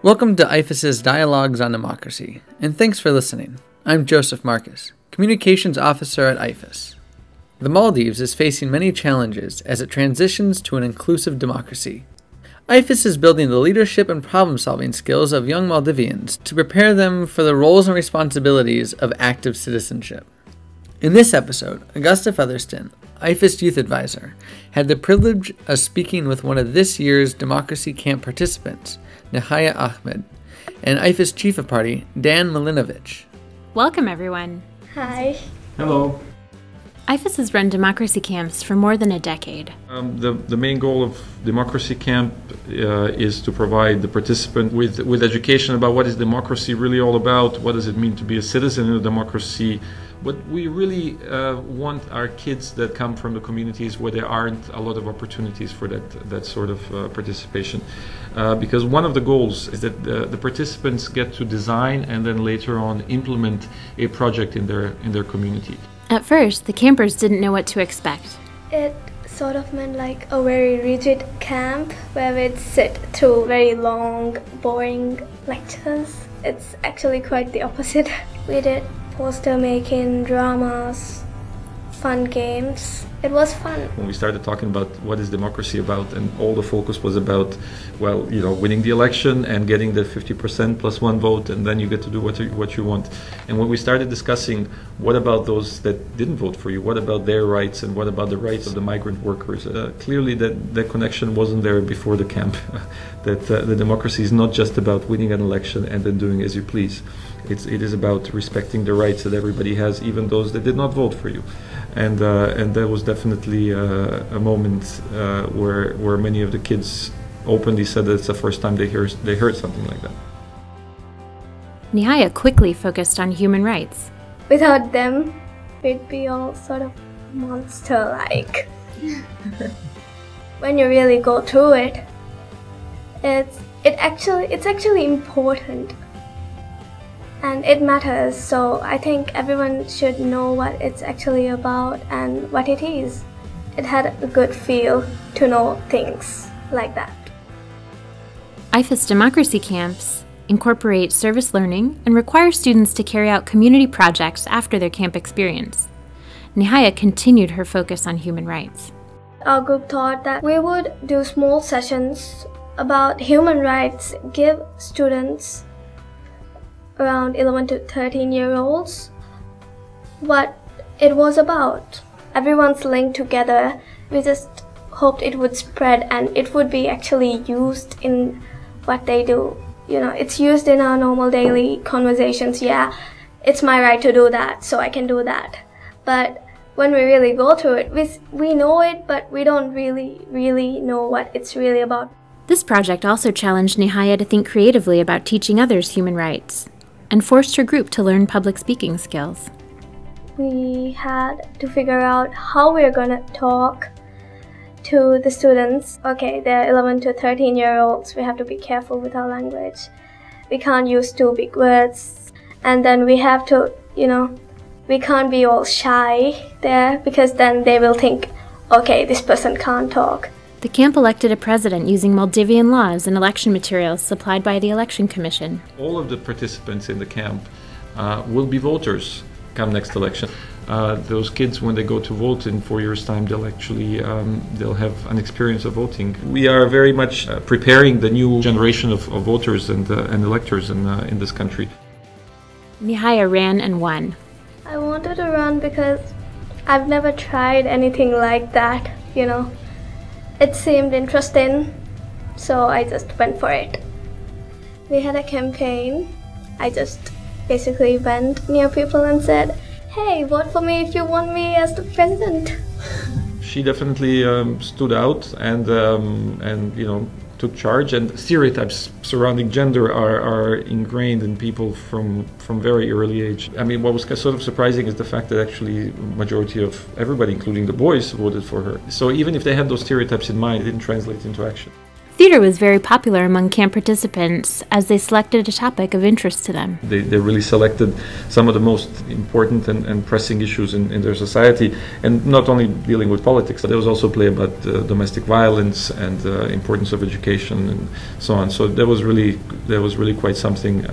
Welcome to IFES's Dialogues on Democracy, and thanks for listening. I'm Joseph Marcus, Communications Officer at IFES. The Maldives is facing many challenges as it transitions to an inclusive democracy. IFES is building the leadership and problem-solving skills of young Maldivians to prepare them for the roles and responsibilities of active citizenship. In this episode, Augusta Featherston, IFES Youth Advisor, had the privilege of speaking with one of this year's Democracy Camp participants, Nihaya Ahmed, and IFES Chief of Party, Dan Milinovich. Welcome, everyone. Hi. Hello. IFES has run democracy camps for more than a decade. The main goal of Democracy Camp is to provide the participant with education about what is democracy really all about, what does it mean to be a citizen in a democracy. But we really want our kids that come from the communities where there aren't a lot of opportunities for that sort of participation. Because one of the goals is that the participants get to design and then later on implement a project in their community. At first, the campers didn't know what to expect. It sort of meant like a very rigid camp where we'd sit through very long, boring lectures. It's actually quite the opposite. We did poster making, dramas, fun games. It was fun. When we started talking about what is democracy about, and all the focus was about, well, winning the election and getting the 50% plus one vote, and then you get to do what you want. And when we started discussing what about those that didn't vote for you, what about their rights, and what about the rights of the migrant workers, clearly that connection wasn't there before the camp. That the democracy is not just about winning an election and then doing as you please. It is about respecting the rights that everybody has, even those that did not vote for you. And that was definitely a moment where many of the kids openly said that it's the first time they heard something like that. Nihaya quickly focused on human rights. Without them, we'd be all sort of monster-like. When you really go through it, it's actually important. And it matters, so I think everyone should know what it's actually about and what it is. It had a good feel to know things like that. IFES democracy camps incorporate service learning and require students to carry out community projects after their camp experience. Nihaya continued her focus on human rights. Our group thought that we would do small sessions about human rights, give students around 11 to 13-year-olds what it was about. Everyone's linked together. We just hoped it would spread and it would be actually used in what they do. It's used in our normal daily conversations. Yeah, it's my right to do that, so I can do that. But when we really go through it, we know it, but we don't really know what it's really about. This project also challenged Nihaya to think creatively about teaching others human rights, and forced her group to learn public speaking skills. We had to figure out how we're going to talk to the students. Okay, they're 11 to 13-year-olds. We have to be careful with our language. We can't use too big words. And then we have to, we can't be all shy there because then they will think, okay, this person can't talk. The camp elected a president using Maldivian laws and election materials supplied by the Election Commission. All of the participants in the camp will be voters come next election. Those kids, when they go to vote in 4 years' time, they'll have an experience of voting. We are very much preparing the new generation of voters and electors in this country. Nihaya ran and won. I wanted to run because I've never tried anything like that, It seemed interesting, so I just went for it. We had a campaign. I just basically went near people and said, hey, vote for me if you want me as the president. She definitely stood out and took charge, and stereotypes surrounding gender are ingrained in people from very early age. I mean, what was sort of surprising is the fact that actually majority of everybody, including the boys, voted for her. So even if they had those stereotypes in mind, it didn't translate into action. Theater was very popular among camp participants as they selected a topic of interest to them. They really selected some of the most important and pressing issues in their society, and not only dealing with politics. There was also play about domestic violence and the importance of education and so on. So that was really quite something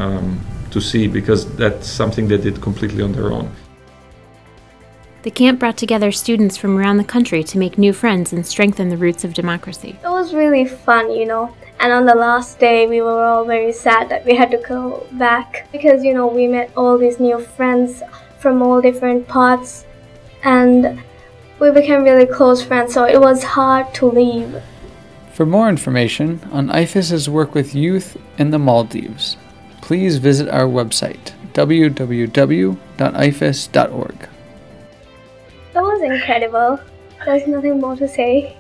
to see, because that's something they did completely on their own. The camp brought together students from around the country to make new friends and strengthen the roots of democracy. It was really fun, and on the last day we were all very sad that we had to go back because, we met all these new friends from all different parts and we became really close friends, so it was hard to leave. For more information on IFES's work with youth in the Maldives, please visit our website, www.ifes.org. That was incredible. There's nothing more to say.